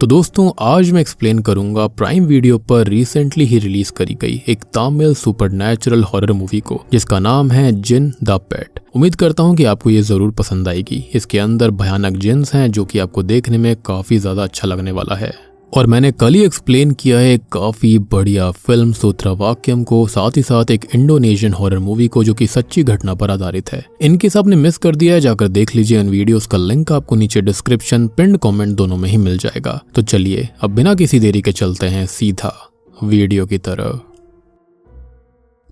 तो दोस्तों आज मैं एक्सप्लेन करूंगा प्राइम वीडियो पर रिसेंटली ही रिलीज करी गई एक तमिल सुपरनैचुरल हॉरर मूवी को जिसका नाम है जिन द पेट। उम्मीद करता हूं कि आपको ये जरूर पसंद आएगी। इसके अंदर भयानक जिन्स हैं जो कि आपको देखने में काफी ज्यादा अच्छा लगने वाला है। और मैंने कल ही एक्सप्लेन किया है काफी बढ़िया फिल्म सूत्रवाक्यम को, साथ ही साथ एक इंडोनेशियन हॉरर मूवी को जो कि सच्ची घटना पर आधारित है। इनकेस आपने मिस कर दिया है जाकर देख लीजिए। इन वीडियोस का लिंक आपको नीचे डिस्क्रिप्शन पिन्ड कमेंट दोनों में ही मिल जाएगा। तो चलिए अब बिना किसी देरी के चलते हैं सीधा वीडियो की तरफ।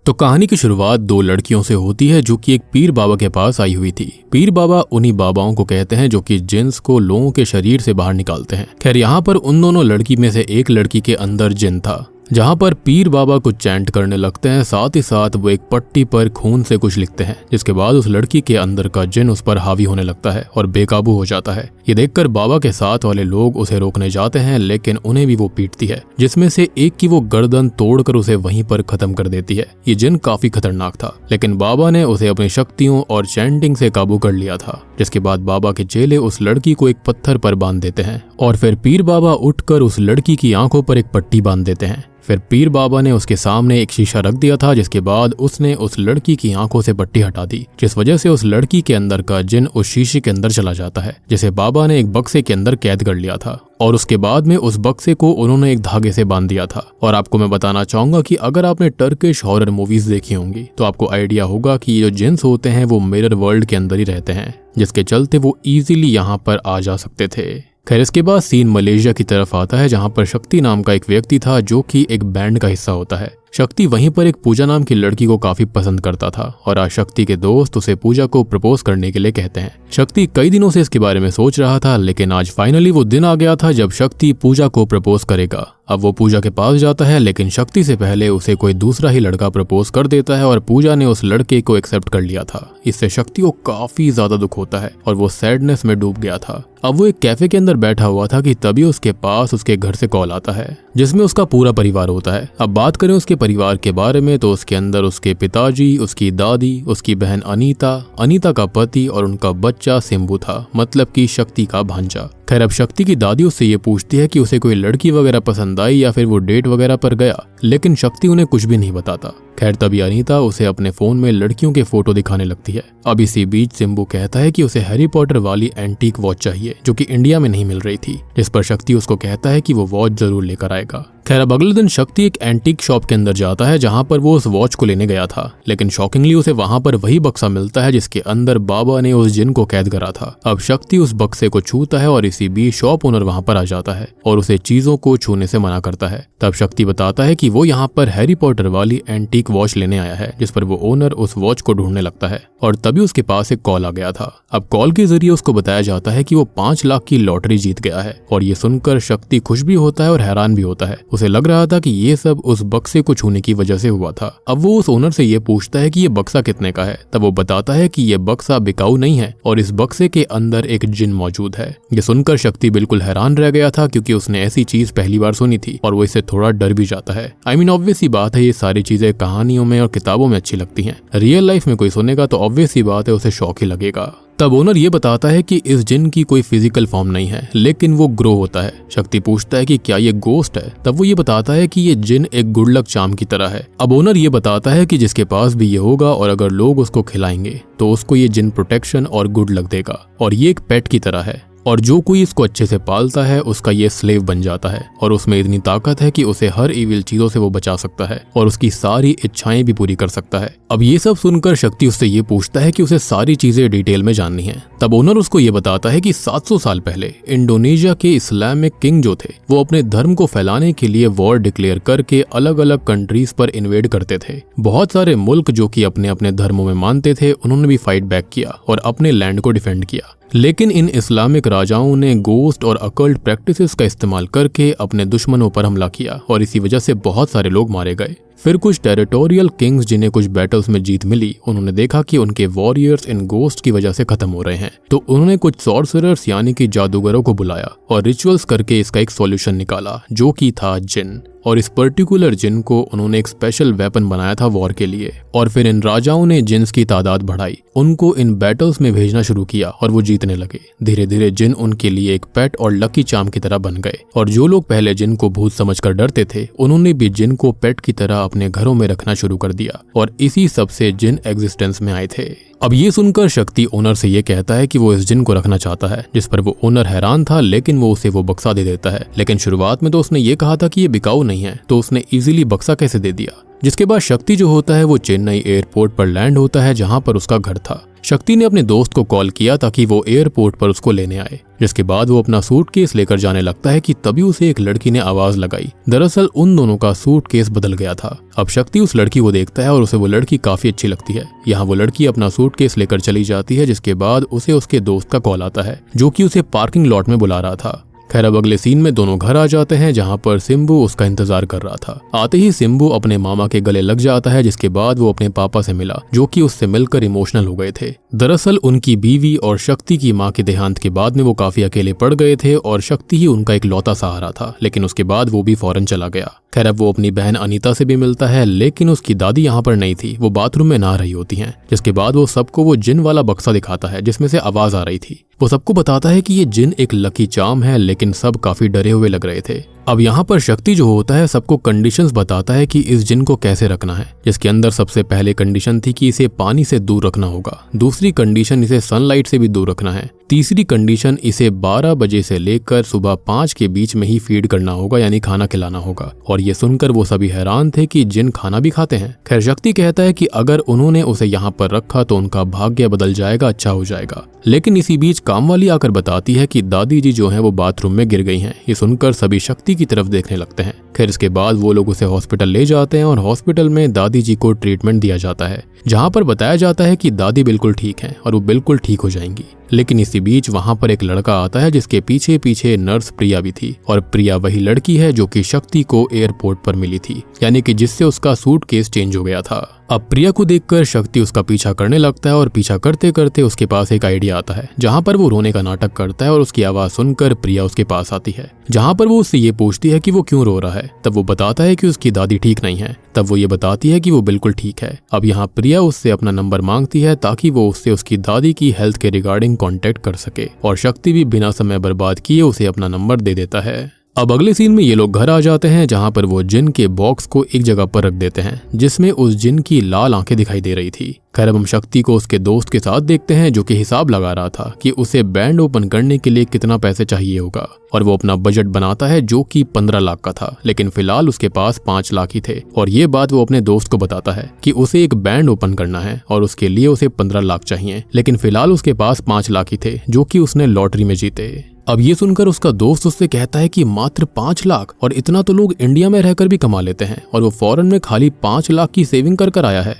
तो कहानी की शुरुआत दो लड़कियों से होती है जो कि एक पीर बाबा के पास आई हुई थी। पीर बाबा उन्हीं बाबाओं को कहते हैं जो कि जिन्स को लोगों के शरीर से बाहर निकालते हैं। खैर यहाँ पर उन दोनों लड़की में से एक लड़की के अंदर जिन था, जहाँ पर पीर बाबा कुछ चैंट करने लगते हैं। साथ ही साथ वो एक पट्टी पर खून से कुछ लिखते हैं, जिसके बाद उस लड़की के अंदर का जिन उस पर हावी होने लगता है और बेकाबू हो जाता है। ये देखकर बाबा के साथ वाले लोग उसे रोकने जाते हैं, लेकिन उन्हें भी वो पीटती है, जिसमें से एक की वो गर्दन तोड़कर उसे वहीं पर खत्म कर देती है। ये जिन काफी खतरनाक था, लेकिन बाबा ने उसे अपनी शक्तियों और चैंटिंग से काबू कर लिया था। जिसके बाद बाबा के चेले उस लड़की को एक पत्थर पर बांध देते हैं और फिर पीर बाबा उठकर उस लड़की की आंखों पर एक पट्टी बांध देते हैं। फिर पीर बाबा ने उसके सामने एक शीशा रख दिया था, जिसके बाद उसने उस लड़की की आंखों से पट्टी हटा दी, जिस वजह से उस लड़की के अंदर का जिन उस शीशे के अंदर चला जाता है, जिसे बाबा ने एक बक्से के अंदर कैद कर लिया था। और उसके बाद में उस बक्से को उन्होंने एक धागे से बांध दिया था। और आपको मैं बताना चाहूंगा कि अगर आपने टर्किश हॉरर मूवीज देखी होंगी तो आपको आइडिया होगा कि ये जो जिन्स होते हैं वो मिरर वर्ल्ड के अंदर ही रहते हैं, जिसके चलते वो इजीली यहाँ पर आ जा सकते थे। खैर इसके बाद सीन मलेशिया की तरफ आता है, जहाँ पर शक्ति नाम का एक व्यक्ति था जो कि एक बैंड का हिस्सा होता है। शक्ति वहीं पर एक पूजा नाम की लड़की को काफी पसंद करता था और आज शक्ति के दोस्त उसे पूजा को प्रपोज करने के लिए कहते हैं। शक्ति कई दिनों से इसके बारे में सोच रहा था, लेकिन आज फाइनली वो दिन आ गया था जब शक्ति पूजा को प्रपोज करेगा। अब वो पूजा के पास जाता है, लेकिन शक्ति से पहले उसे कोई दूसरा ही लड़का प्रपोज कर देता है और पूजा ने उस लड़के को एक्सेप्ट कर लिया था। इससे शक्ति को काफी ज्यादा दुख होता है और वो सैडनेस में डूब गया था। अब वो एक कैफे के अंदर बैठा हुआ था कि तभी उसके पास उसके घर से कॉल आता है, जिसमें उसका पूरा परिवार होता है। अब बात करें उसके परिवार के बारे में तो उसके अंदर उसके पिताजी, उसकी दादी, उसकी बहन अनीता, अनीता का पति और उनका बच्चा सिम्बू था, मतलब कि शक्ति का भांजा। खैर अब शक्ति की दादी उससे ये पूछती है कि उसे कोई लड़की वगैरह पसंद आई या फिर वो डेट वगैरह पर गया, लेकिन शक्ति उन्हें कुछ भी नहीं बताता। खैर तभी अनीता उसे अपने फोन में लड़कियों के फोटो दिखाने लगती है। अब इसी बीच सिम्बू कहता है कि उसे हैरी पॉटर वाली एंटीक वॉच चाहिए जो कि इंडिया में नहीं मिल रही थी, जिस पर शक्ति उसको कहता है कि वो वॉच जरूर लेकर आएगा। खैर अब अगले दिन शक्ति एक एंटीक शॉप के अंदर जाता है जहां पर वो उस वॉच को लेने गया था, लेकिन शॉकिंगली उसे वहां पर वही बक्सा मिलता है जिसके अंदर बाबा ने उस जिन को कैद करा था। अब शक्ति उस बक्से को छूता है और इसी बीच शॉप ओनर वहां पर आ जाता है और उसे चीजों को छूने से मना करता है। तब शक्ति बताता है कि वो यहाँ पर हैरी पॉटर वाली एंटीक वॉच लेने आया है, जिस पर वो ओनर उस वॉच को ढूंढने लगता है और तभी उसके पास एक कॉल आ गया था। अब कॉल के जरिए उसको बताया जाता है कि वो 5 लाख की लॉटरी जीत गया है और ये सुनकर शक्ति खुश भी होता है और हैरान भी होता है। उसे लग रहा था कि ये सब उस बक्से को छूने की वजह से हुआ था। अब वो उस ओनर से ये पूछता है कि ये बक्सा कितने का है। तब वो बताता है कि ये बक्सा बिकाऊ नहीं है और इस बक्से के अंदर एक जिन मौजूद है। ये सुनकर शक्ति बिल्कुल हैरान रह गया था, क्योंकि उसने ऐसी चीज पहली बार सुनी थी और वो इससे थोड़ा डर भी जाता है। आई मीन ऑब्वियस सी बात है, ये सारी चीजें कहानियों में और किताबों में अच्छी लगती हैं। रियल लाइफ में कोई सुनेगा तो ऑब्वियस सी बात है उसे शौक ही लगेगा। तब ओनर ये बताता है कि इस जिन की कोई फिजिकल फॉर्म नहीं है, लेकिन वो ग्रो होता है। शक्ति पूछता है कि क्या ये गोस्ट है। तब वो ये बताता है कि ये जिन एक गुड लक चार्म की तरह है। अब ओनर ये बताता है कि जिसके पास भी ये होगा और अगर लोग उसको खिलाएंगे तो उसको ये जिन प्रोटेक्शन और गुड लक देगा और ये एक पेट की तरह है और जो कोई इसको अच्छे से पालता है उसका ये स्लेव बन जाता है और उसमें इतनी ताकत है कि उसे हर इविल चीजों से वो बचा सकता है और उसकी सारी इच्छाएं भी पूरी कर सकता है। अब ये सब सुनकर शक्ति उससे ये पूछता है कि उसे सारी चीजें डिटेल में जाननी है। तब ओनर उसको ये बताता है कि 700 साल पहले इंडोनेशिया के इस्लामिक किंग जो थे वो अपने धर्म को फैलाने के लिए वॉर डिक्लेयर करके अलग अलग कंट्रीज पर इन्वेड करते थे। बहुत सारे मुल्क जो कि अपने अपने धर्मों में मानते थे उन्होंने भी फाइट बैक किया और अपने लैंड को डिफेंड किया, लेकिन इन इस्लामिक राजाओं ने गोस्ट और अकल्ट प्रैक्टिसेस का इस्तेमाल करके अपने दुश्मनों पर हमला किया और इसी वजह से बहुत सारे लोग मारे गए। फिर कुछ टेरिटोरियल किंग्स जिन्हें कुछ बैटल्स में जीत मिली, उन्होंने देखा कि उनके वॉरियर्स इन गोस्ट की वजह से खत्म हो रहे हैं, तो उन्होंने कुछ सॉर्सरर्स यानी कि जादूगरों को बुलाया और रिचुअल्स करके इसका एक सॉल्यूशन निकाला, जो कि था जिन। और इस पर्टिकुलर जिन को उन्होंने एक स्पेशल वेपन बनाया था वॉर के लिए। और फिर इन राजाओं ने जिन्स की तादाद बढ़ाई, उनको इन बैटल्स में भेजना शुरू किया और वो जीतने लगे। धीरे धीरे जिन उनके लिए एक पेट और लकी चार्म की तरह बन गए। और जो लोग पहले जिन को भूत समझकर डरते थे, उन्होंने भी जिन को पेट की तरह अपने घरों में रखना शुरू कर दिया और इसी सब से जिन एग्जिस्टेंस में आए थे। अब ये सुनकर शक्ति ओनर से ये कहता है कि वो इस जिन को रखना चाहता है, जिस पर वो ओनर हैरान था, लेकिन वो उसे वो बक्सा दे देता है। लेकिन शुरुआत में तो उसने ये कहा था कि ये बिकाऊ नहीं है, तो उसने इजीली बक्सा कैसे दे दिया। जिसके बाद शक्ति जो होता है वो चेन्नई एयरपोर्ट पर लैंड होता है, जहां पर उसका घर था। शक्ति ने अपने दोस्त को कॉल किया ताकि वो एयरपोर्ट पर उसको लेने आए। जिसके बाद वो अपना सूटकेस लेकर जाने लगता है कि तभी उसे एक लड़की ने आवाज लगाई। दरअसल उन दोनों का सूटकेस बदल गया था। अब शक्ति उस लड़की को देखता है और उसे वो लड़की काफी अच्छी लगती है। यहाँ वो लड़की अपना सूटकेस लेकर चली जाती है, जिसके बाद उसे उसके दोस्त का कॉल आता है, जो कि उसे पार्किंग लॉट में बुला रहा था। खैर अब अगले सीन में दोनों घर आ जाते हैं, जहां पर सिम्बू उसका इंतजार कर रहा था। आते ही सिम्बू अपने मामा के गले लग जाता है, जिसके बाद वो अपने पापा से मिला, जो कि उससे मिलकर इमोशनल हो गए थे। दरअसल उनकी बीवी और शक्ति की मां के देहांत के बाद में वो काफी अकेले पड़ गए थे और शक्ति ही उनका एक लौता सहारा था। लेकिन उसके बाद वो भी फौरन चला गया। खैर अब वो अपनी बहन अनीता से भी मिलता है, लेकिन उसकी दादी यहाँ पर नहीं थी, वो बाथरूम में नहा रही होती हैं। जिसके बाद वो सबको वो जिन वाला बक्सा दिखाता है, जिसमें से आवाज आ रही थी। वो सबको बताता है कि ये जिन एक लकी चार्म है, लेकिन सब काफी डरे हुए लग रहे थे। अब यहाँ पर शक्ति जो होता है सबको कंडीशंस बताता है कि इस जिन को कैसे रखना है, जिसके अंदर सबसे पहले कंडीशन थी कि इसे पानी से दूर रखना होगा। दूसरी कंडीशन इसे सनलाइट से भी दूर रखना है। तीसरी कंडीशन इसे 12 बजे से लेकर सुबह 5 के बीच में ही फीड करना होगा, यानी खाना खिलाना होगा। और ये सुनकर वो सभी हैरान थे कि जिन खाना भी खाते हैं। खैर शक्ति कहता है कि अगर उन्होंने उसे यहाँ पर रखा तो उनका भाग्य बदल जाएगा, अच्छा हो जाएगा। लेकिन इसी बीच कामवाली आकर बताती है कि दादी जी जो है वो बाथरूम में गिर गई हैं। ये सुनकर सभी शक्ति की तरफ देखने लगते हैं। खैर इसके बाद वो लोग उसे हॉस्पिटल ले जाते हैं और हॉस्पिटल में दादी जी को ट्रीटमेंट दिया जाता है, जहाँ पर बताया जाता है कि दादी बिल्कुल ठीक है और वो बिल्कुल ठीक हो जाएंगी। लेकिन इसी बीच वहाँ पर एक लड़का आता है, जिसके पीछे पीछे नर्स प्रिया भी थी। और प्रिया वही लड़की है जो कि शक्ति को एयरपोर्ट पर मिली थी, यानी कि जिससे उसका सूटकेस चेंज हो गया था। अब प्रिया को देखकर शक्ति उसका पीछा करने लगता है और पीछा करते करते उसके पास एक आइडिया आता है, जहाँ पर वो रोने का नाटक करता है और उसकी आवाज सुनकर प्रिया उसके पास आती है, जहाँ पर वो उससे ये पूछती है कि वो क्यों रो रहा है। तब वो बताता है कि उसकी दादी ठीक नहीं है। तब वो ये बताती है कि वो बिल्कुल ठीक है। अब यहाँ प्रिया उससे अपना नंबर मांगती है ताकि वो उससे उसकी दादी की हेल्थ के रिगार्डिंग कांटेक्ट कर सके, और शक्ति भी बिना समय बर्बाद किए उसे अपना नंबर दे देता है। अब अगले सीन में ये लोग घर आ जाते हैं, जहाँ पर वो जिन के बॉक्स को एक जगह पर रख देते हैं, जिसमें उस जिन की लाल आंखें दिखाई दे रही थी। खैर अब हम शक्ति को उसके दोस्त के साथ देखते हैं, जो कि हिसाब लगा रहा था कि उसे बैंड ओपन करने के लिए कितना पैसे चाहिए होगा। और वो अपना बजट बनाता है, जो कि 15 लाख का था, लेकिन फिलहाल उसके पास 5 लाख ही थे। और ये बात वो अपने दोस्त को बताता है कि उसे एक बैंड ओपन करना है और उसके लिए उसे 15 लाख चाहिए, लेकिन फिलहाल उसके पास 5 लाख ही थे, जो कि उसने लॉटरी में जीते। अब ये सुनकर उसका दोस्त उससे कहता है कि मात्र 5 लाख, और इतना तो लोग इंडिया में रहकर भी कमा लेते हैं, और वो फॉरेन में खाली 5 लाख की सेविंग कर आया है।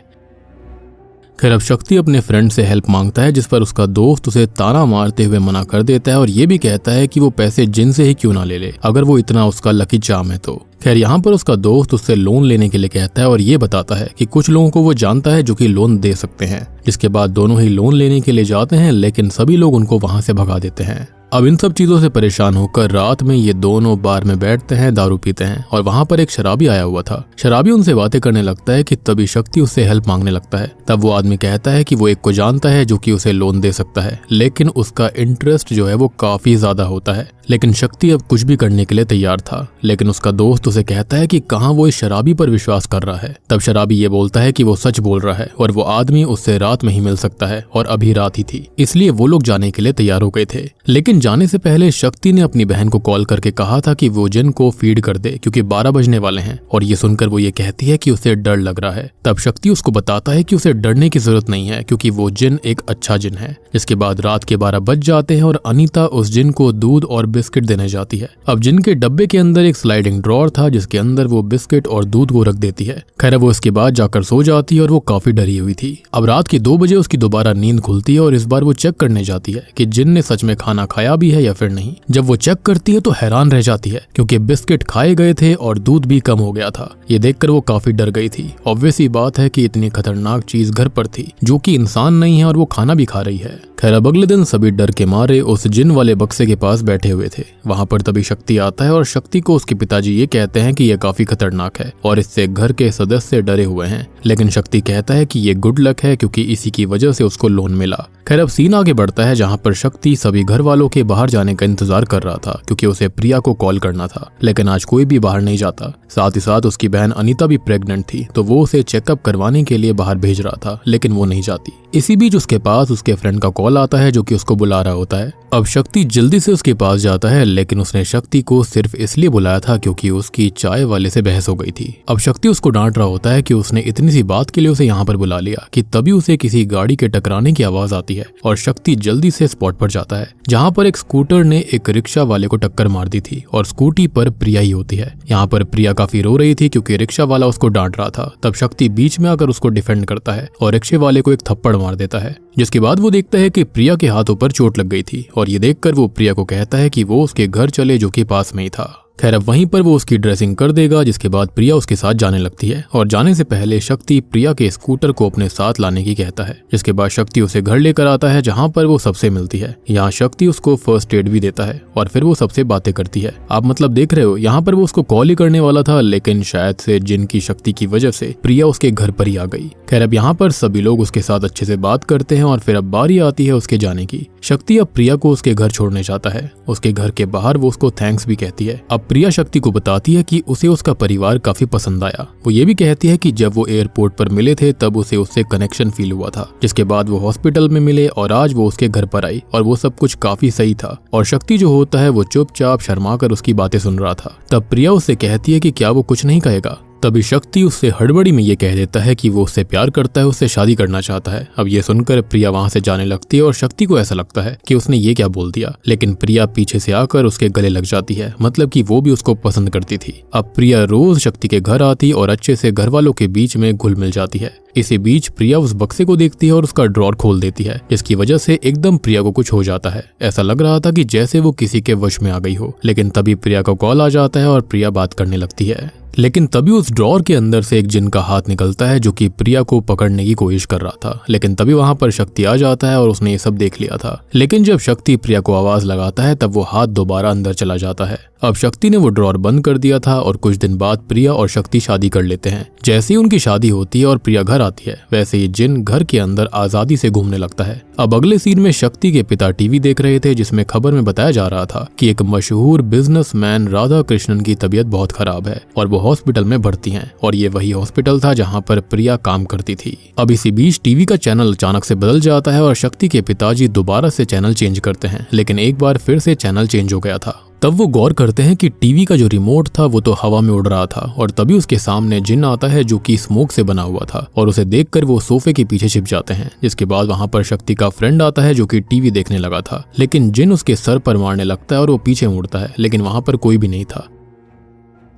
खैर अब शक्ति अपने फ्रेंड से हेल्प मांगता है, जिस पर उसका दोस्त उसे ताना मारते हुए मना कर देता है और ये भी कहता है कि वो पैसे जिन से ही क्यों ना ले ले, अगर वो इतना उसका लकी चार्म है तो। खैर यहाँ पर उसका दोस्त उससे लोन लेने के लिए कहता है और ये बताता है कि कुछ लोगों को वो जानता है जो कि लोन दे सकते हैं। जिसके बाद दोनों ही लोन लेने के लिए जाते हैं, लेकिन सभी लोग उनको वहां से भगा देते हैं। अब इन सब चीजों से परेशान होकर रात में ये दोनों बार में बैठते हैं, दारू पीते हैं, और वहां पर एक शराबी आया हुआ था। शराबी उनसे बातें करने लगता है कि तभी शक्ति उससे हेल्प मांगने लगता है। तब वो आदमी कहता है कि वो एक को जानता है जो कि उसे लोन दे सकता है, लेकिन उसका इंटरेस्ट जो है वो काफी ज्यादा होता है। लेकिन शक्ति अब कुछ भी करने के लिए तैयार था, लेकिन उसका दोस्त उसे कहता है कि कहाँ वो इस शराबी पर विश्वास कर रहा है। तब शराबी ये बोलता है कि वो सच बोल रहा है और वो आदमी उससे रात में ही मिल सकता है, और अभी रात ही थी, इसलिए वो लोग जाने के लिए तैयार हो गए थे। लेकिन जाने से पहले शक्ति ने अपनी बहन को कॉल करके कहा था कि वो जिन को फीड कर दे, क्योंकि 12 बजने वाले हैं। और ये सुनकर वो ये कहती है कि उसे डर लग रहा है। तब शक्ति उसको बताता है कि उसे डरने की जरूरत नहीं है, क्योंकि वो जिन एक अच्छा जिन है। इसके बाद रात के 12 बज जाते हैं और अनीता उस जिन को दूध और बिस्किट देने जाती है। अब जिन के डब्बे के अंदर एक स्लाइडिंग ड्रॉर था, जिसके अंदर वो बिस्किट और दूध को रख देती है। खैर वो इसके बाद जाकर सो जाती है और वो काफी डरी हुई थी। अब रात के 2 बजे उसकी दोबारा नींद खुलती है और इस बार वो चेक करने जाती है कि जिन ने सच में खाना खाया खाया भी है या फिर नहीं। जब वो चेक करती है तो हैरान रह जाती है क्योंकि बिस्किट खाए गए थे और दूध भी कम हो गया था। ये देखकर वो काफी डर गई थी। ऑब्वियस ही बात है कि इतनी खतरनाक चीज घर पर थी जो कि इंसान नहीं है और वो खाना भी खा रही है। खैर अब अगले दिन सभी डर के मारे उस जिन वाले बक्से के पास बैठे हुए थे। वहां पर तभी शक्ति आता है और शक्ति को उसके पिताजी ये कहते हैं कि यह काफी खतरनाक है और इससे घर के सदस्य डरे हुए हैं। लेकिन शक्ति कहता है कि ये गुड लक है क्योंकि इसी की वजह से उसको लोन मिला। खैर अब सीन आगे बढ़ता है जहाँ पर शक्ति सभी घर वालों के बाहर जाने का इंतजार कर रहा था क्योंकि उसे प्रिया को कॉल करना था। लेकिन आज कोई भी बाहर नहीं जाता। साथ ही साथ उसकी बहन अनीता भी प्रेग्नेंट थी तो वो उसे चेकअप करवाने के लिए बाहर भेज रहा था, लेकिन वो नहीं जाती। इसी बीच उसके पास उसके फ्रेंड का कॉल आता है जो कि उसको बुला रहा होता है। अब शक्ति जल्दी से उसके पास जाता है, लेकिन उसने शक्ति को सिर्फ इसलिए बुलाया था क्योंकि उसकी चाय वाले से बहस हो गई थी। अब शक्ति उसको डांट रहा होता है कि उसने इतनी सी बात के लिए उसे यहाँ पर बुला लिया कि तभी उसे किसी गाड़ी के टकराने की आवाज आती है और शक्ति जल्दी से स्पॉट पर जाता है जहाँ पर एक स्कूटर ने एक रिक्शा वाले को टक्कर मार दी थी और स्कूटी पर प्रिया ही होती है। यहाँ पर प्रिया काफी रो रही थी क्योंकि रिक्शा वाला उसको डांट रहा था। तब शक्ति बीच में आकर उसको डिफेंड करता है और रिक्शे वाले को एक थप्पड़ मार देता है, जिसके बाद वो देखता है कि प्रिया के हाथों पर चोट लग गई थी और ये देखकर वो प्रिया को कहता है कि वो उसके घर चले जो कि पास में ही था। खैर अब वहीं पर वो उसकी ड्रेसिंग कर देगा, जिसके बाद प्रिया उसके साथ जाने लगती है और जाने से पहले शक्ति प्रिया के स्कूटर को अपने साथ लाने की कहता है। जिसके बाद शक्ति उसे घर लेकर आता है जहां पर वो सबसे मिलती है। यहाँ शक्ति उसको फर्स्ट एड भी देता है और फिर वो सबसे बातें करती है। आप मतलब देख रहे हो, यहाँ पर वो उसको कॉल ही करने वाला था, लेकिन शायद से जिन की शक्ति की वजह से प्रिया उसके घर पर ही आ गई। खैर अब यहाँ पर सभी लोग उसके साथ अच्छे से बात करते हैं और फिर अब बारी आती है उसके जाने की। शक्ति अब प्रिया को उसके घर छोड़ने जाता है। उसके घर के बाहर वो उसको थैंक्स भी कहती है। अब प्रिया शक्ति को बताती है कि उसे उसका परिवार काफी पसंद आया। वो ये भी कहती है कि जब वो एयरपोर्ट पर मिले थे तब उसे उससे कनेक्शन फील हुआ था। जिसके बाद वो हॉस्पिटल में मिले और आज वो उसके घर पर आई और वो सब कुछ काफी सही था। और शक्ति जो होता है वो चुपचाप शर्मा कर उसकी बातें सुन रहा था। तब प्रिया उससे कहती है कि क्या वो कुछ नहीं कहेगा। तभी शक्ति उससे हड़बड़ी में ये कह देता है कि वो उससे प्यार करता है, उससे शादी करना चाहता है। अब ये सुनकर प्रिया वहां से जाने लगती है और शक्ति को ऐसा लगता है कि उसने ये क्या बोल दिया, लेकिन प्रिया पीछे से आकर उसके गले लग जाती है, मतलब कि वो भी उसको पसंद करती थी। अब प्रिया रोज शक्ति के घर आती और अच्छे से घर वालों के बीच में घुल मिल जाती है। इसी बीच प्रिया उस बक्से को देखती है और उसका ड्रॉर खोल देती है, जिसकी वजह से एकदम प्रिया को कुछ हो जाता है। ऐसा लग रहा था कि जैसे वो किसी के वश में आ गई हो। लेकिन तभी प्रिया का कॉल आ जाता है और प्रिया बात करने लगती है। लेकिन तभी उस ड्रॉर के अंदर से एक जिन का हाथ निकलता है जो कि प्रिया को पकड़ने की कोशिश कर रहा था। लेकिन तभी वहां पर शक्ति आ जाता है और उसने ये सब देख लिया था। लेकिन जब शक्ति प्रिया को आवाज लगाता है तब वो हाथ दोबारा अंदर चला जाता है। अब शक्ति ने वो ड्रॉर बंद कर दिया था और कुछ दिन बाद प्रिया और शक्ति शादी कर लेते हैं। जैसे ही उनकी शादी होती है और प्रिया घर आती है, वैसे ही जिन घर के अंदर आजादी से घूमने लगता है। अब अगले सीन में शक्ति के पिता टीवी देख रहे थे, जिसमें खबर में बताया जा रहा था कि एक मशहूर बिजनेसमैन राधा कृष्णन की तबीयत बहुत खराब है और वो हॉस्पिटल में भर्ती हैं। और ये वही हॉस्पिटल था जहां पर प्रिया काम करती थी। अब इसी बीच टीवी का चैनल अचानक से बदल जाता है और शक्ति के पिताजी दोबारा से चैनल चेंज करते हैं, लेकिन एक बार फिर से चैनल चेंज हो गया था। तब वो गौर करते हैं कि टीवी का जो रिमोट था वो तो हवा में उड़ रहा था और तभी उसके सामने जिन आता है जो कि स्मोक से बना हुआ था और उसे देखकर वो सोफे के पीछे छिप जाते हैं। जिसके बाद वहां पर शक्ति का फ्रेंड आता है जो कि टीवी देखने लगा था, लेकिन जिन उसके सर पर मारने लगता है और वो पीछे मुड़ता है, लेकिन वहां पर कोई भी नहीं था।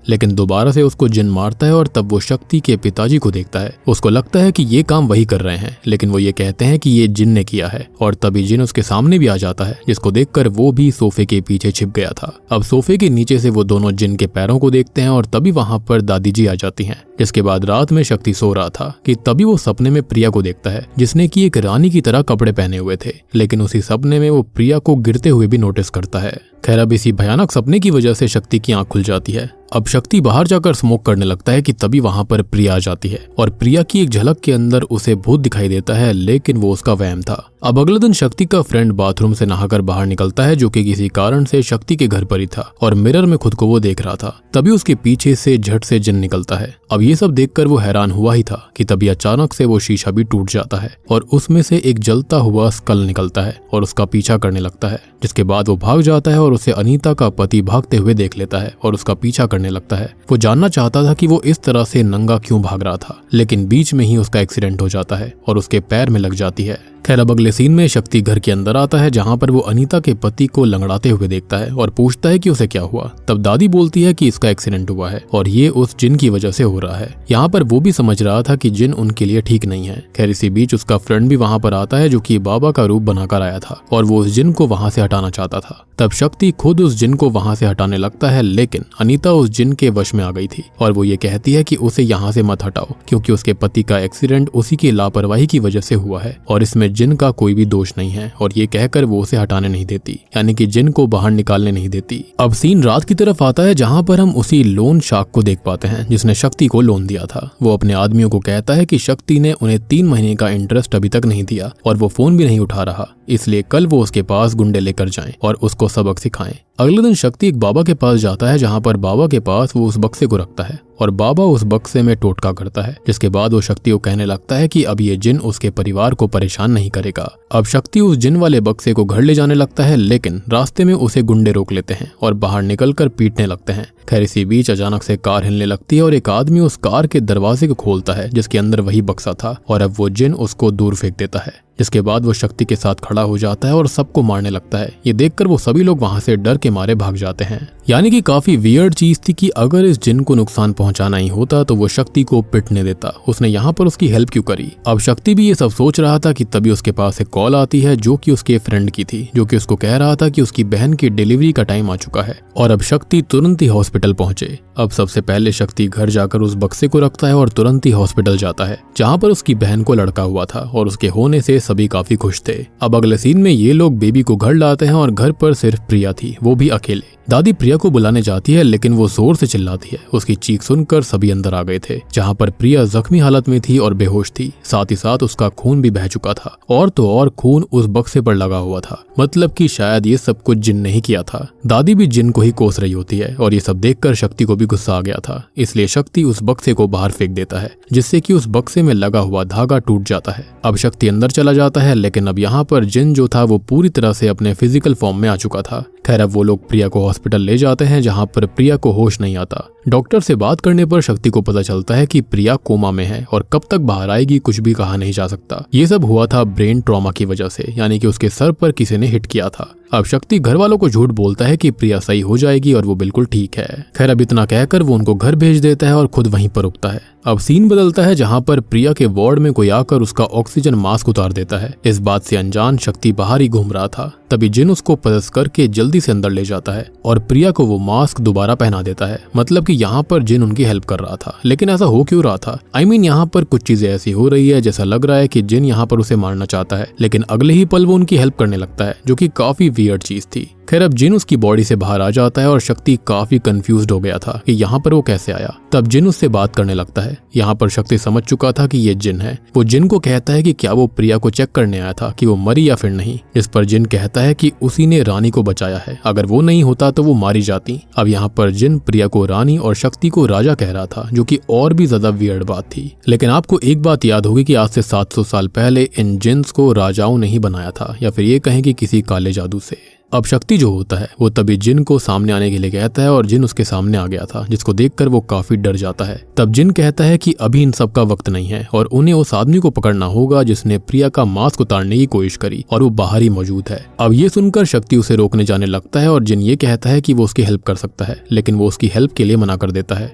लेकिन दोबारा से उसको जिन मारता है और तब वो शक्ति के पिताजी को देखता है। उसको लगता है कि ये काम वही कर रहे हैं, लेकिन वो ये कहते हैं कि ये जिन ने किया है और तभी जिन उसके सामने भी आ जाता है, जिसको देखकर वो भी सोफे के पीछे छिप गया था। अब सोफे के नीचे से वो दोनों जिन के पैरों को देखते हैं और तभी वहां पर दादी जी आ जाती हैं। जिसके बाद रात में शक्ति सो रहा था कि तभी वो सपने में प्रिया को देखता है, जिसने की एक रानी की तरह कपड़े पहने हुए थे। लेकिन उसी सपने में वो प्रिया को गिरते हुए भी नोटिस करता है। खैर अब इसी भयानक सपने की वजह से शक्ति की आंख खुल जाती है। अब शक्ति बाहर जाकर स्मोक करने लगता है कि तभी वहां पर प्रिया आ जाती है और प्रिया की एक झलक के अंदर उसे भूत दिखाई देता है, लेकिन वो उसका वहम था। अब अगले दिन शक्ति का फ्रेंड बाथरूम से नहाकर बाहर निकलता है, जो कि किसी कारण से शक्ति के घर पर ही था और मिरर में खुद को वो देख रहा था। तभी उसके पीछे से झट से जिन निकलता है। अब ये सब देखकर वो हैरान हुआ ही था कि तभी अचानक से वो शीशा भी टूट जाता है और उसमें से एक जलता हुआ स्कल निकलता है और उसका पीछा करने लगता है। जिसके बाद वो भाग जाता है और उसे अनीता का पति भागते हुए देख लेता है और उसका पीछा करने लगता है। वो जानना चाहता था कि वो इस तरह से नंगा क्यों भाग रहा था, लेकिन बीच में ही उसका एक्सीडेंट हो जाता है और उसके पैर में लग जाती है। खैर अब अगले सीन में शक्ति घर के अंदर आता है जहाँ पर वो अनीता के पति को लंगड़ाते हुए देखता है और पूछता है कि उसे क्या हुआ। तब दादी बोलती है कि इसका एक्सीडेंट हुआ है और ये उस जिन की वजह से हो रहा है। यहाँ पर वो भी समझ रहा था कि जिन उनके लिए ठीक नहीं है। खैर इसी बीच उसका फ्रेंड भी वहाँ पर आता है जो कि बाबा का रूप बनाकर आया था और वो उस जिन को वहाँ से हटाना चाहता था। तब शक्ति खुद उस जिन को वहाँ से हटाने लगता है, लेकिन अनीता उस जिन के वश में आ गई थी और वो ये कहती है कि उसे यहाँ से मत हटाओ क्योंकि उसके पति का एक्सीडेंट उसी की लापरवाही की वजह से हुआ है और इसमें जिन का कोई भी दोष नहीं है। और ये कहकर वो उसे हटाने नहीं देती, यानी कि जिन को बाहर निकालने नहीं देती। अब सीन रात की तरफ आता है जहाँ पर हम उसी लोन शार्क को देख पाते हैं जिसने शक्ति को लोन दिया था। वो अपने आदमियों को कहता है कि शक्ति ने उन्हें 3 महीने का इंटरेस्ट अभी तक नहीं दिया और वो फोन भी नहीं उठा रहा, इसलिए कल वो उसके पास गुंडे लेकर जाएं और उसको सबक सिखाएं। अगले दिन शक्ति एक बाबा के पास जाता है जहाँ पर बाबा के पास वो उस बक्से को रखता है और बाबा उस बक्से में टोटका करता है, जिसके बाद वो शक्ति को कहने लगता है कि अब ये जिन उसके परिवार को परेशान नहीं करेगा। अब शक्ति उस जिन वाले बक्से को घर ले जाने लगता है, लेकिन रास्ते में उसे गुंडे रोक लेते हैं और बाहर निकलकर पीटने लगते हैं। खैर इसी बीच अचानक से कार हिलने लगती है और एक आदमी उस कार के दरवाजे को खोलता है जिसके अंदर वही बक्सा था और अब वो जिन उसको दूर फेंक देता है, जिसके बाद वो शक्ति के साथ खड़ा हो जाता है और सबको मारने लगता है। ये देखकर वो सभी लोग वहां से डर के मारे भाग जाते हैं। यानी कि काफी वियर्ड चीज थी कि अगर इस जिन को नुकसान पहुंचाना ही होता तो वो शक्ति को पिटने देता, उसने यहाँ पर उसकी हेल्प क्यों करी। अब शक्ति भी ये सब सोच रहा था कि तभी उसके पास एक कॉल आती है जो कि उसके फ्रेंड की थी, जो कि उसको कह रहा था कि उसकी बहन की डिलीवरी का टाइम आ चुका है और अब शक्ति तुरंत ही हॉस्पिटल पहुंचे। अब सबसे पहले शक्ति घर जाकर उस बक्से को रखता है और तुरंत ही हॉस्पिटल जाता है जहाँ पर उसकी बहन को लड़का हुआ था और उसके होने से सभी काफी खुश थे। अब अगले सीन में ये लोग बेबी को घर लाते हैं और घर पर सिर्फ प्रिया थी, वो भी अकेले। दादी प्रिया को बुलाने जाती है लेकिन वो जोर से चिल्लाती है। उसकी चीख सुनकर सभी अंदर आ गए थे जहाँ पर प्रिया जख्मी हालत में थी और बेहोश थी, साथ ही साथ उसका खून भी बह चुका था और तो और खून उस बक्से पर लगा हुआ था, मतलब कि शायद ये सब कुछ जिन ने ही किया था। दादी भी जिन को ही कोस रही होती है और ये सब देखकर शक्ति को भी गुस्सा आ गया था, इसलिए शक्ति उस बक्से को बाहर फेंक देता है जिससे कि उस बक्से में लगा हुआ धागा टूट जाता है। अब शक्ति अंदर चला जाता है लेकिन अब यहाँ पर जिन जो था वो पूरी तरह से अपने फिजिकल फॉर्म में आ चुका था। खैर अब वो लोग प्रिया को हॉस्पिटल ले जाते हैं जहाँ पर प्रिया को होश नहीं आता। डॉक्टर से बात करने पर शक्ति को पता चलता है कि प्रिया कोमा में है और कब तक बाहर आएगी कुछ भी कहा नहीं जा सकता। ये सब हुआ था ब्रेन ट्रॉमा की वजह से, यानी कि उसके सर पर किसी ने हिट किया था। अब शक्ति घर वालों को झूठ बोलता है कि प्रिया सही हो जाएगी और वो बिल्कुल ठीक है। खैर अब इतना कहकर वो उनको घर भेज देता है और खुद वहीं पर रुकता है। अब सीन बदलता है जहाँ पर प्रिया के वार्ड में कोई आकर उसका ऑक्सीजन मास्क उतार देता है। इस बात से अनजान शक्ति बाहर ही घूम रहा था, तभी जिन उसको पदस करके जल्दी से अंदर ले जाता है और प्रिया को वो मास्क दोबारा पहना देता है। मतलब कि यहाँ पर जिन उनकी हेल्प कर रहा था, लेकिन ऐसा हो क्यों रहा था? यहाँ पर कुछ चीजें ऐसी हो रही है जैसा लग रहा है कि जिन यहाँ पर उसे मारना चाहता है, लेकिन अगले ही पल वो उनकी हेल्प करने लगता है, जो कि काफी वियर्ड चीज थी। खैर अब जिन उसकी बॉडी से बाहर आ जाता है और शक्ति काफी कंफ्यूज्ड हो गया था कि यहाँ पर वो कैसे आया। तब जिन उससे बात करने लगता है। यहाँ पर शक्ति समझ चुका था कि ये जिन है। वो जिन को कहता है कि क्या वो प्रिया को चेक करने आया था कि वो मरी या फिर नहीं, इस पर जिन कहता है कि उसी ने रानी को बचाया है, अगर वो नहीं होता तो वो मारी जाती। अब यहाँ पर जिन प्रिया को रानी और शक्ति को राजा कह रहा था, जो कि और भी ज्यादा वियर्ड बात थी। लेकिन आपको एक बात याद होगी कि आज से 700 साल पहले इन जिन्स को राजाओं ने ही बनाया था, या फिर ये कहें कि किसी काले जादू से। अब शक्ति जो होता है वो तभी जिन को सामने आने के लिए कहता है और जिन उसके सामने आ गया था, जिसको देखकर वो काफी डर जाता है। तब जिन कहता है कि अभी इन सब का वक्त नहीं है और उन्हें उस आदमी को पकड़ना होगा जिसने प्रिया का मास्क उतारने की कोशिश करी और वो बाहर ही मौजूद है। अब ये सुनकर शक्ति उसे रोकने जाने लगता है और जिन ये कहता है कि वो उसकी हेल्प कर सकता है, लेकिन वो उसकी हेल्प के लिए मना कर देता है।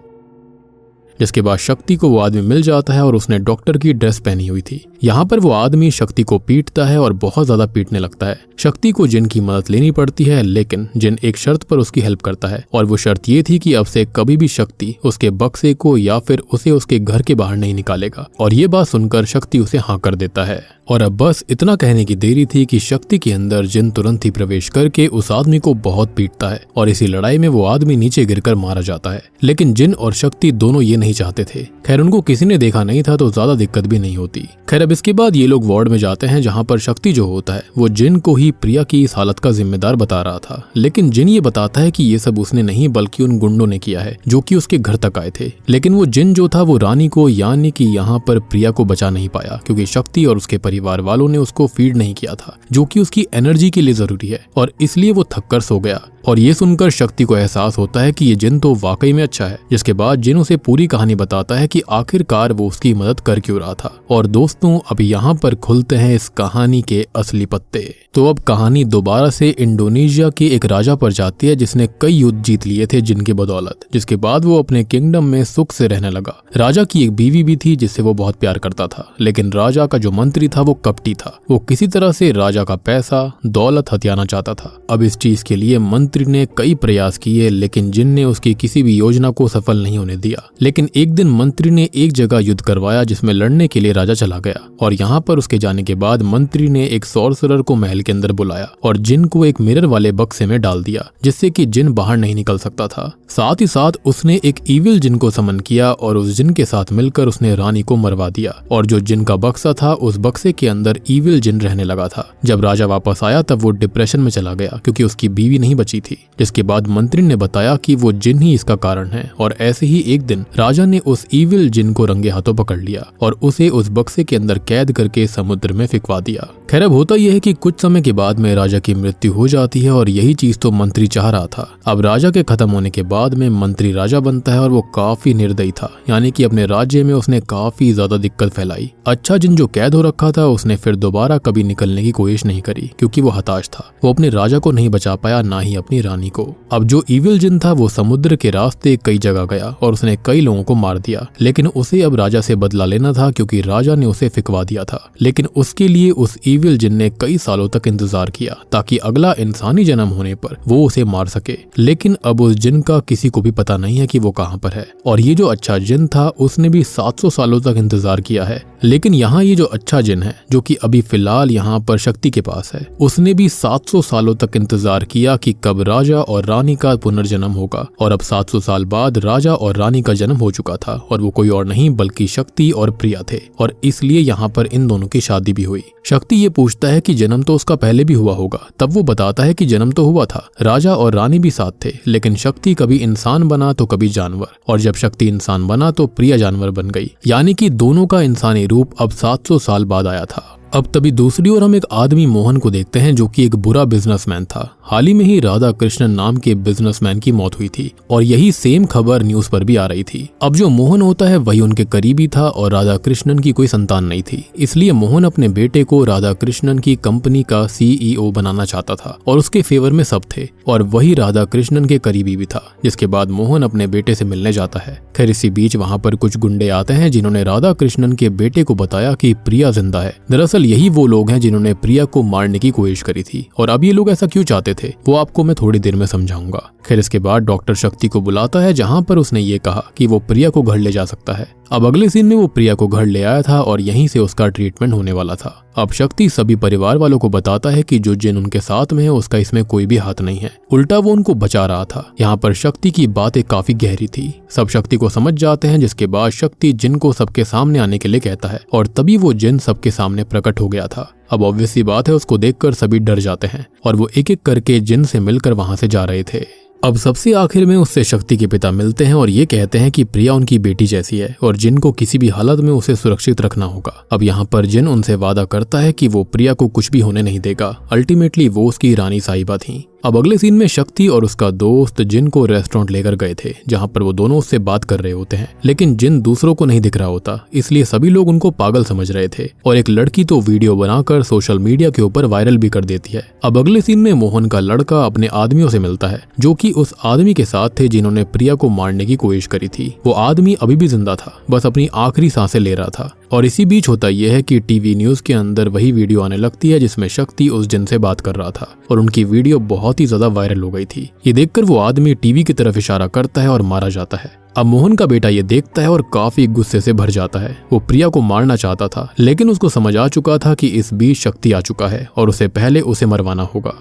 जिसके बाद शक्ति को वो आदमी मिल जाता है और उसने डॉक्टर की ड्रेस पहनी हुई थी। यहाँ पर वो आदमी शक्ति को पीटता है और बहुत ज्यादा पीटने लगता है। शक्ति को जिन की मदद लेनी पड़ती है, लेकिन जिन एक शर्त पर उसकी हेल्प करता है और वो शर्त ये थी कि अब से कभी भी शक्ति उसके बक्से को या फिर उसे उसके घर के बाहर नहीं निकालेगा। और ये बात सुनकर शक्ति उसे हाँ कर देता है। और अब बस इतना कहने की देरी थी कि शक्ति के अंदर जिन तुरंत ही प्रवेश करके उस आदमी को बहुत पीटता है और इसी लड़ाई में वो आदमी नीचे गिरकर मारा जाता है। लेकिन जिन और शक्ति दोनों ये नहीं चाहते थे। खैर उनको किसी ने देखा नहीं था तो ज्यादा दिक्कत भी नहीं होती। खैर अब इसके बाद ये लोग वार्ड में जाते हैं जहाँ पर शक्ति जो होता है वो जिन को ही प्रिया की इस हालत का जिम्मेदार बता रहा था। लेकिन जिन ये बताता है कि ये सब उसने नहीं बल्कि उन गुंडों ने किया है जो कि उसके घर तक आए थे। लेकिन वो जिन जो था वो रानी को यानी कि यहाँ पर प्रिया को बचा नहीं पाया, क्योंकि शक्ति और उसके परिवार वालों ने उसको फीड नहीं किया था, जो कि उसकी एनर्जी के लिए जरूरी है, और इसलिए वो थक कर सो गया। और ये सुनकर शक्ति को एहसास होता है कि ये जिन तो वाकई में अच्छा है, जिसके बाद जिन उसे पूरी कहानी बताता है कि आखिरकार वो उसकी मदद कर क्यों रहा था। और दोस्तों, अब यहाँ पर खुलते हैं इस कहानी के असली पत्ते। तो अब कहानी दोबारा से इंडोनेशिया के एक राजा पर जाती है जिसने कई युद्ध जीत लिए थे जिन की बदौलत, जिसके बाद वो अपने किंगडम में सुख से रहने लगा। राजा की एक बीवी भी थी जिससे वो बहुत प्यार करता था, लेकिन राजा का जो मंत्री था वो कपटी था। वो किसी तरह से राजा का पैसा दौलत हथियाना चाहता था। अब इस चीज के लिए मंत्री ने कई प्रयास किए, लेकिन जिन ने उसकी किसी भी योजना को सफल नहीं होने दिया। लेकिन एक दिन मंत्री ने एक जगह युद्ध करवाया जिसमें लड़ने के लिए राजा चला गया, और यहाँ पर उसके जाने के बाद मंत्री ने एक सॉर्सरर को महल के अंदर बुलाया और जिन को एक मिरर वाले बक्से में डाल दिया, जिससे कि जिन बाहर नहीं निकल सकता था। साथ ही साथ उसने एक इविल जिन को समन किया और उस जिन के साथ मिलकर उसने रानी को मरवा दिया, और जो जिन का बक्सा था उस बक्से के अंदर इविल जिन रहने लगा था। जब राजा वापस आया तब वो डिप्रेशन में चला गया क्योंकि उसकी बीवी नहीं बची थी, जिसके बाद मंत्री ने बताया कि वो जिन ही इसका कारण है। और ऐसे ही एक दिन राजा ने उस इविल जिन को रंगे हाथों पकड़ लिया और उसे उस बक्से के अंदर कैद करके समुद्र में फिकवा दिया। खैर, अब होता यह है कि कुछ समय के बाद में राजा की मृत्यु हो जाती है, और यही चीज तो मंत्री चाह रहा था। अब राजा के खत्म होने के बाद में मंत्री राजा बनता है और वो काफी निर्दयी था, यानी कि अपने राज्य में उसने काफी ज्यादा दिक्कत फैलाई। अच्छा जिन जो कैद हो रखा था उसने फिर दोबारा कभी निकलने की कोशिश नहीं करी क्योंकि वो हताश था। वो अपने राजा को नहीं बचा पाया, ना ही अपनी रानी को। अब जो इविल जिन था वो समुद्र के रास्ते कई जगह गया और उसने कई लोगों को मार दिया, लेकिन उसे अब राजा से बदला लेना था क्योंकि राजा ने उसे फिकवा दिया था। लेकिन उसके लिए उस इविल जिन ने कई सालों तक इंतजार किया ताकि अगला इंसानी जन्म होने पर वो उसे मार सके। लेकिन अब उस जिन का किसी को भी पता नहीं है कि वो कहाँ पर है। और ये जो अच्छा जिन था उसने भी 700 सालों तक इंतजार किया है। लेकिन यहाँ ये जो अच्छा जिन है जो कि अभी फिलहाल यहाँ पर शक्ति के पास है, उसने भी 700 सालों तक इंतजार किया कि कब राजा और रानी का पुनर्जन्म होगा। और अब 700 साल बाद राजा और रानी का जन्म हो चुका था, और वो कोई और नहीं बल्कि शक्ति और प्रिया थे। और इसलिए यहाँ पर इन दोनों की शादी भी हुई। शक्ति ये पूछता है कि जन्म तो उसका पहले भी हुआ होगा, तब वो बताता है कि जन्म तो हुआ था, राजा और रानी भी साथ थे, लेकिन शक्ति कभी इंसान बना तो कभी जानवर, और जब शक्ति इंसान बना तो प्रिया जानवर बन गई। यानी कि दोनों का इंसानी रूप अब 700 साल बाद आया था। अब तभी दूसरी ओर हम एक आदमी मोहन को देखते हैं जो कि एक बुरा बिजनेसमैन था। हाल ही में ही राधा कृष्णन नाम के बिजनेसमैन की मौत हुई थी और यही सेम खबर न्यूज पर भी आ रही थी। अब जो मोहन होता है वही उनके करीबी था और राधा कृष्णन की कोई संतान नहीं थी, इसलिए मोहन अपने बेटे को राधा कृष्णन की कंपनी का CEO बनाना चाहता था और उसके फेवर में सब थे, और वही राधा कृष्णन के करीबी भी था। जिसके बाद मोहन अपने बेटे से मिलने जाता है। खैर इसी बीच वहाँ पर कुछ गुंडे आते हैं जिन्होंने राधा कृष्णन के बेटे को बताया कि प्रिया जिंदा है। दरअसल यही वो लोग हैं जिन्होंने प्रिया को मारने की कोशिश करी थी, और अब ये लोग ऐसा क्यों चाहते थे वो आपको मैं थोड़ी देर में समझाऊंगा। खैर इसके बाद डॉक्टर शक्ति को बुलाता है जहां पर उसने ये कहा कि वो प्रिया को घर ले जा सकता है। अब अगले सीन में वो प्रिया को घर ले आया था और यहीं से उसका ट्रीटमेंट होने वाला था। अब शक्ति सभी परिवार वालों को बताता है कि जो जिन उनके साथ में है उसका इसमें कोई भी हाथ नहीं है, उल्टा वो उनको बचा रहा था। यहाँ पर शक्ति की बातें काफी गहरी थी। सब शक्ति को समझ जाते हैं, जिसके बाद शक्ति जिन को सबके सामने आने के लिए कहता है और तभी वो जिन सबके सामने प्रकट हो गया था। अब ऑब्वियस सी बात है उसको देखकर सभी डर जाते हैं और वो एक एक करके जिन से मिलकर वहां से जा रहे थे। अब सबसे आखिर में उससे शक्ति के पिता मिलते हैं और ये कहते हैं कि प्रिया उनकी बेटी जैसी है और जिन को किसी भी हालत में उसे सुरक्षित रखना होगा। अब यहाँ पर जिन उनसे वादा करता है कि वो प्रिया को कुछ भी होने नहीं देगा। अल्टीमेटली वो उसकी रानी साहिबा थी। अब अगले सीन में शक्ति और उसका दोस्त जिन को रेस्टोरेंट लेकर गए थे जहां पर वो दोनों उससे बात कर रहे होते हैं, लेकिन जिन दूसरों को नहीं दिख रहा होता, इसलिए सभी लोग उनको पागल समझ रहे थे और एक लड़की तो वीडियो बनाकर सोशल मीडिया के ऊपर वायरल भी कर देती है। अब अगले सीन में मोहन का लड़का अपने आदमियों से मिलता है जो कि उस आदमी के साथ थे जिन्होंने प्रिया को मारने की कोशिश करी थी। वो आदमी अभी भी जिंदा था, बस अपनी आखिरी सांसें ले रहा था। और इसी बीच होता यह है कि टीवी न्यूज के अंदर वही वीडियो आने लगती है जिसमें शक्ति उस जिन से बात कर रहा था और उनकी वीडियो बहुत ही ज्यादा वायरल हो गई थी। ये देखकर वो आदमी टीवी की तरफ इशारा करता है और मारा जाता है। अब मोहन का बेटा ये देखता है और काफी गुस्से से भर जाता है। वो प्रिया को मारना चाहता था, लेकिन उसको समझ आ चुका था कि इस बीच शक्ति आ चुका है और उसे पहले उसे मरवाना होगा।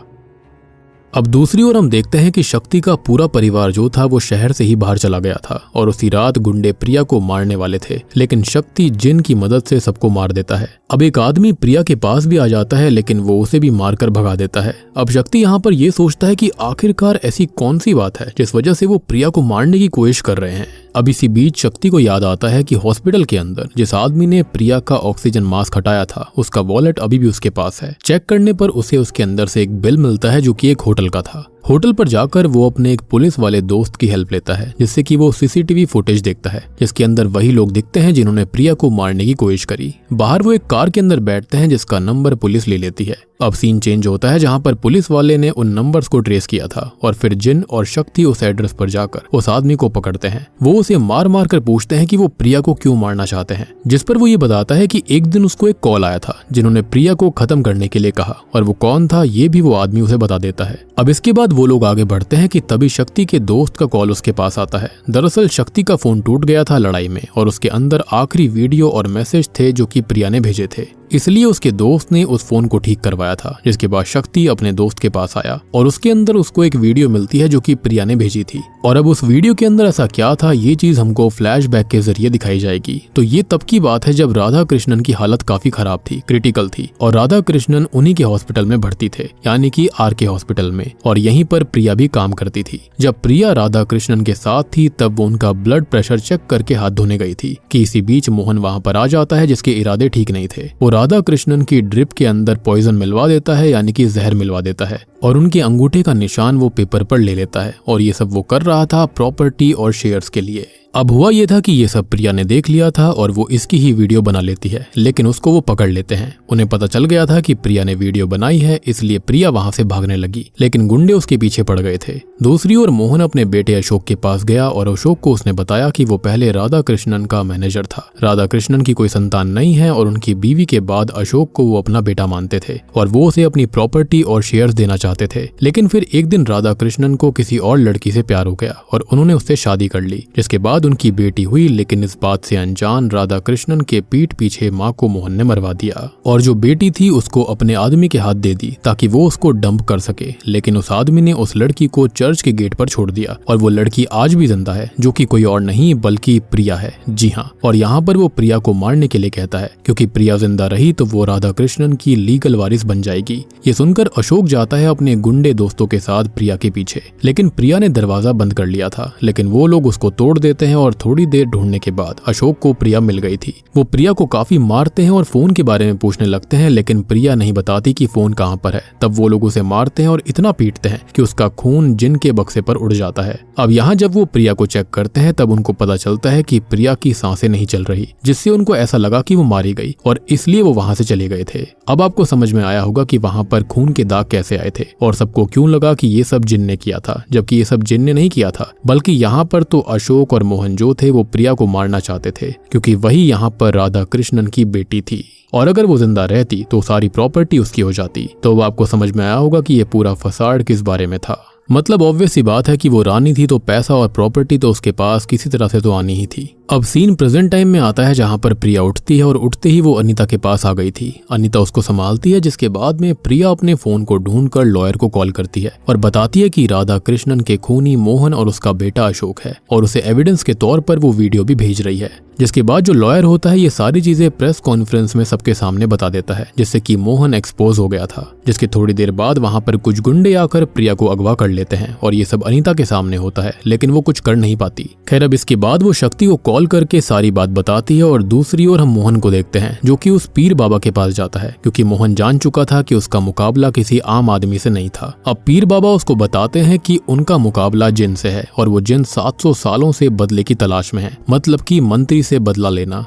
अब दूसरी ओर हम देखते हैं कि शक्ति का पूरा परिवार जो था वो शहर से ही बाहर चला गया था और उसी रात गुंडे प्रिया को मारने वाले थे, लेकिन शक्ति जिन की मदद से सबको मार देता है। अब एक आदमी प्रिया के पास भी आ जाता है, लेकिन वो उसे भी मारकर भगा देता है। अब शक्ति यहाँ पर ये सोचता है कि आखिरकार ऐसी कौन सी बात है जिस वजह से वो प्रिया को मारने की कोशिश कर रहे हैं। अब इसी बीच शक्ति को याद आता है कि हॉस्पिटल के अंदर जिस आदमी ने प्रिया का ऑक्सीजन मास्क हटाया था उसका वॉलेट अभी भी उसके पास है। चेक करने पर उसे उसके अंदर से एक बिल मिलता है जो कि एक होटल का था। होटल पर जाकर वो अपने एक पुलिस वाले दोस्त की हेल्प लेता है, जिससे कि वो सीसीटीवी फुटेज देखता है जिसके अंदर वही लोग दिखते हैं जिन्होंने प्रिया को मारने की कोशिश करी। बाहर वो एक कार के अंदर बैठते हैं जिसका नंबर पुलिस ले लेती है। अब सीन चेंज होता है जहां पर पुलिस वाले ने उन नंबर्स को ट्रेस किया था और फिर जिन और शक्ति उस एड्रेस पर जाकर उस आदमी को पकड़ते हैं। वो उसे मार मार कर पूछते हैं कि वो प्रिया को क्यों मारना चाहते हैं, जिस पर वो ये बताता है कि एक दिन उसको एक कॉल आया था जिन्होंने प्रिया को खत्म करने के लिए कहा, और वो कौन था ये भी वो आदमी उसे बता देता है। अब इसके बाद वो लोग आगे बढ़ते हैं कि तभी शक्ति के दोस्त का कॉल उसके पास आता है। दरअसल शक्ति का फोन टूट गया था लड़ाई में और उसके अंदर आखिरी वीडियो और मैसेज थे जो कि प्रिया ने भेजे थे, इसलिए उसके दोस्त ने उस फोन को ठीक करवाया था। जिसके बाद शक्ति अपने दोस्त के पास आया और उसके अंदर उसको एक वीडियो मिलती है जो कि प्रिया ने भेजी थी। और अब उस वीडियो के अंदर ऐसा क्या था ये चीज हमको फ्लैशबैक के जरिए दिखाई जाएगी। तो ये तब की बात है जब राधा कृष्णन की हालत काफी खराब थी, क्रिटिकल थी, और राधा कृष्णन उन्हीं के हॉस्पिटल में भर्ती थे, यानी कि RK हॉस्पिटल में, और यहीं पर प्रिया भी काम करती थी। जब प्रिया राधा कृष्णन के साथ थी तब वो उनका ब्लड प्रेशर चेक करके हाथ धोने गई थी कि इसी बीच मोहन वहां पर आ जाता है जिसके इरादे ठीक नहीं थे। वो राधा कृष्णन की ड्रिप के अंदर पॉइजन मिलवा देता है, यानी कि जहर मिलवा देता है, और उनके अंगूठे का निशान वो पेपर पर ले लेता है। और ये सब वो कर रहा था प्रॉपर्टी और शेयर्स के लिए। अब हुआ ये था कि ये सब प्रिया ने देख लिया था और वो इसकी ही वीडियो बना लेती है, लेकिन उसको वो पकड़ लेते हैं। उन्हें पता चल गया था कि प्रिया ने वीडियो बनाई है, इसलिए प्रिया वहां से भागने लगी, लेकिन गुंडे उसके पीछे पड़ गए थे। दूसरी ओर मोहन अपने बेटे अशोक के पास गया और अशोक को उसने बताया कि वो पहले राधा कृष्णन का मैनेजर था। राधा कृष्णन की कोई संतान नहीं है और उनकी बीवी के बाद अशोक को वो अपना बेटा मानते थे और वो उसे अपनी प्रॉपर्टी और शेयर्स देना चाहते थे। लेकिन फिर एक दिन राधा कृष्णन को किसी और लड़की से प्यार हो गया और उन्होंने उससे शादी कर ली, जिसके बाद उनकी बेटी हुई। लेकिन इस बात से अनजान राधा कृष्णन के पीठ पीछे माँ को मोहन ने मरवा दिया और जो बेटी थी उसको अपने आदमी के हाथ दे दी ताकि वो उसको डंप कर सके। लेकिन उस आदमी ने उस लड़की को चर्च के गेट पर छोड़ दिया और वो लड़की आज भी जिंदा है, जो कि कोई और नहीं बल्कि प्रिया है। जी हाँ, और यहाँ पर वो प्रिया को मारने के लिए कहता है क्योंकि प्रिया जिंदा रही तो वो राधा कृष्णन की लीगल वारिस बन जाएगी। ये सुनकर अशोक जाता है अपने गुंडे दोस्तों के साथ प्रिया के पीछे, लेकिन प्रिया ने दरवाजा बंद कर लिया था। लेकिन वो लोग उसको तोड़ देते हैं और थोड़ी देर ढूंढने के बाद अशोक को प्रिया मिल गई थी। वो प्रिया को काफी मारते हैं और फोन के बारे में पूछने लगते हैं, लेकिन प्रिया नहीं बताती कि फोन कहाँ पर है। तब वो लोग उसे मारते हैं और इतना पीटते हैं कि उसका खून जिन के बक्से पर उड़ जाता है। अब यहाँ जब वो प्रिया को चेक करते हैं तब उनको पता चलता है कि प्रिया की सांसें नहीं चल रही, जिससे उनको ऐसा लगा कि वो मारी गई और इसलिए वो वहां से चले गए थे। अब आपको समझ में आया होगा कि वहां पर खून के दाग कैसे आए थे और सबको क्यों लगा कि ये सब जिन ने किया था, जबकि ये सब जिन ने नहीं किया था, बल्कि यहाँ पर तो अशोक और मोहन जो थे वो प्रिया को मारना चाहते थे क्योंकि वही यहाँ पर राधा कृष्णन की बेटी थी और अगर वो जिंदा रहती तो सारी प्रॉपर्टी उसकी हो जाती। तो अब आपको समझ में आया होगा कि ये पूरा फसाड किस बारे में था। मतलब ऑब्वियस सी बात है कि वो रानी थी तो पैसा और प्रॉपर्टी तो उसके पास किसी तरह से तो आनी ही थी। अब सीन प्रेजेंट टाइम में आता है जहां पर प्रिया उठती है और उठते ही वो अनीता के पास आ गई थी। अनीता उसको संभालती है, जिसके बाद में प्रिया अपने फोन को ढूंढकर लॉयर को कॉल करती है और बताती है कि राधा कृष्णन के खूनी मोहन और उसका बेटा अशोक है और उसे एविडेंस के तौर पर वो वीडियो भी भेज रही है। जिसके बाद जो लॉयर होता है ये सारी चीजें प्रेस कॉन्फ्रेंस में सबके सामने बता देता है, जिससे कि मोहन एक्सपोज हो गया था। जिसके थोड़ी देर बाद वहां पर कुछ गुंडे आकर प्रिया को अगवा कर लेते हैं और ये सब अनीता के सामने होता है, लेकिन वो कुछ कर नहीं पाती। खैर अब इसके बाद वो शक्ति को कॉल करके सारी बात बताती है और दूसरी ओर हम मोहन को देखते हैं जो कि उस पीर बाबा के पास जाता है क्योंकि मोहन जान चुका था कि उसका मुकाबला किसी आम आदमी से नहीं था। अब पीर बाबा उसको बताते हैं कि उनका मुकाबला जिन से है और वो जिन 700 सालों से बदले की तलाश में है, मतलब कि मंत्री से बदला लेना।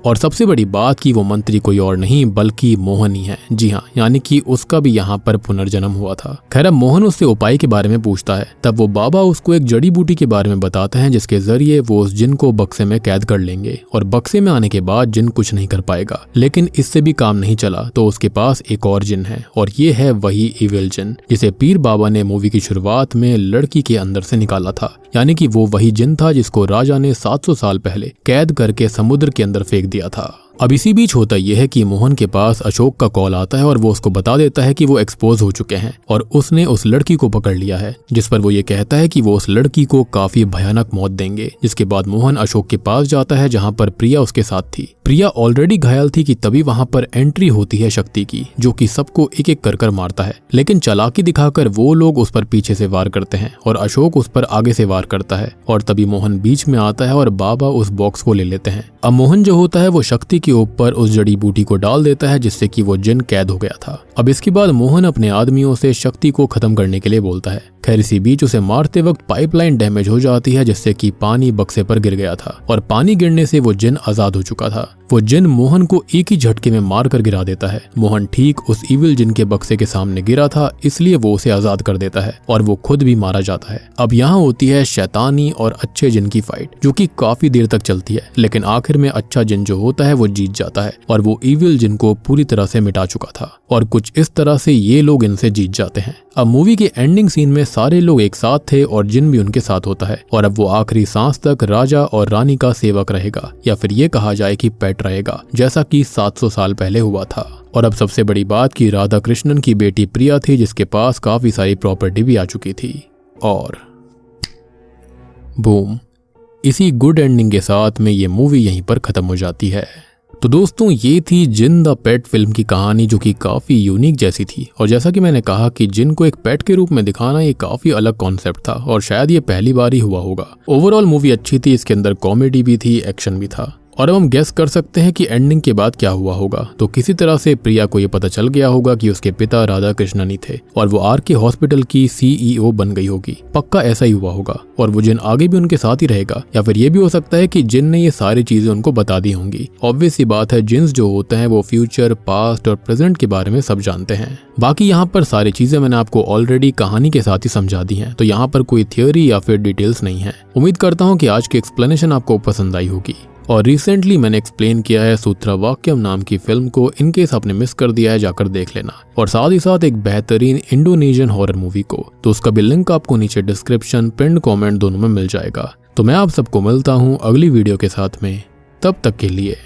और सबसे बड़ी बात कि वो मंत्री कोई और नहीं बल्कि मोहन ही है। जी हाँ, यानी कि उसका भी यहाँ पर पुनर्जन्म हुआ था। खैर अब मोहन उससे उपाय के बारे में पूछता है, तब वो बाबा उसको एक जड़ी बूटी के बारे में बताते हैं जिसके जरिए वो उस जिन को बक्से में कैद कर लेंगे और बक्से में आने के बाद जिन कुछ नहीं कर पाएगा। लेकिन इससे भी काम नहीं चला तो उसके पास एक और जिन है और ये है वही इविल जिन जिसे पीर बाबा ने मूवी की शुरुआत में लड़की के अंदर से निकाला था, यानी कि वो वही जिन था जिसको राजा ने 700 साल पहले कैद करके समुद्र के अंदर फेंक दिया था। अब इसी बीच होता यह है कि मोहन के पास अशोक का कॉल आता है और वो उसको बता देता है कि वो एक्सपोज हो चुके हैं और उसने उस लड़की को पकड़ लिया है, जिस पर वो ये कहता है कि वो उस लड़की को काफी भयानक मौत देंगे। जिसके बाद मोहन अशोक के पास जाता है जहां पर प्रिया उसके साथ थी। प्रिया ऑलरेडी घायल थी कि तभी वहां पर एंट्री होती है शक्ति की, जो कि सबको एक एक कर मारता है, लेकिन चालाकी दिखाकर वो लोग उस पर पीछे से वार करते हैं और अशोक उस पर आगे से वार करता है और तभी मोहन बीच में आता है और बाबा उस बॉक्स को ले लेते हैं। अब मोहन जो होता है वो शक्ति के ऊपर उस जड़ी बूटी को डाल देता है जिससे कि वो जिन कैद हो गया था। अब इसके बाद मोहन अपने आदमियों से शक्ति को खत्म करने के लिए बोलता है। खैर इसी बीच उसे मारते वक्त पाइपलाइन डैमेज हो जाती है जिससे कि पानी बक्से पर गिर गया था और पानी गिरने से वो जिन आजाद हो चुका था। वो जिन मोहन को एक ही झटके में मार कर गिरा देता है। मोहन ठीक उस इविल जिन के बक्से के सामने गिरा था, इसलिए वो उसे आजाद कर देता है और वो खुद भी मारा जाता है। अब यहाँ होती है शैतानी और अच्छे जिन की फाइट, जो कि काफी देर तक चलती है, लेकिन आखिर में अच्छा जिन जो होता है वो जीत जाता है और वो इविल जिन को पूरी तरह से मिटा चुका था और कुछ इस तरह से ये लोग इनसे जीत जाते हैं। अब मूवी के एंडिंग सीन में सारे लोग एक साथ थे और जिन भी उनके साथ होता है और अब वो आखिरी सांस तक राजा और रानी का सेवक रहेगा, या फिर ये कहा जाए कि पेट रहेगा, जैसा कि 700 साल पहले हुआ था। और अब सबसे बड़ी बात कि राधा कृष्णन की बेटी प्रिया थी जिसके पास काफी सारी प्रॉपर्टी भी आ चुकी थी। और बूम, इसी गुड एंडिंग के साथ में ये मूवी यहीं पर खत्म हो जाती है। तो दोस्तों ये थी जिन द पेट फिल्म की कहानी, जो कि काफी यूनिक जैसी थी। और जैसा कि मैंने कहा कि जिन को एक पेट के रूप में दिखाना ये काफी अलग कॉन्सेप्ट था और शायद ये पहली बार ही हुआ होगा। ओवरऑल मूवी अच्छी थी, इसके अंदर कॉमेडी भी थी, एक्शन भी था। और अब हम गेस कर सकते हैं कि एंडिंग के बाद क्या हुआ होगा। तो किसी तरह से प्रिया को ये पता चल गया होगा कि उसके पिता राधा कृष्णन ही थे और वो आर.के. हॉस्पिटल की CEO बन गई होगी। पक्का ऐसा ही हुआ होगा और वो जिन आगे भी उनके साथ ही रहेगा, या फिर ये भी हो सकता है कि जिन ने ये सारी चीजें उनको बता दी होंगी। ऑब्वियस सी बात है, जिन्स जो होते हैं वो फ्यूचर, पास्ट और प्रेजेंट के बारे में सब जानते हैं। बाकी यहाँ पर सारी चीजें मैंने आपको ऑलरेडी कहानी के साथ ही समझा दी हैं, तो यहाँ पर कोई थ्योरी या फिर डिटेल्स नहीं है। उम्मीद करता हूँ कि आज की एक्सप्लेनेशन आपको पसंद आई होगी। और रिसेंटली मैंने एक्सप्लेन किया है सूत्रवाक्यम नाम की फिल्म को, इनकेस आपने मिस कर दिया है जाकर देख लेना। और साथ ही साथ एक बेहतरीन इंडोनेशियन हॉरर मूवी को, तो उसका भी लिंक आपको नीचे डिस्क्रिप्शन, पिन कमेंट दोनों में मिल जाएगा। तो मैं आप सबको मिलता हूँ अगली वीडियो के साथ में, तब तक के लिए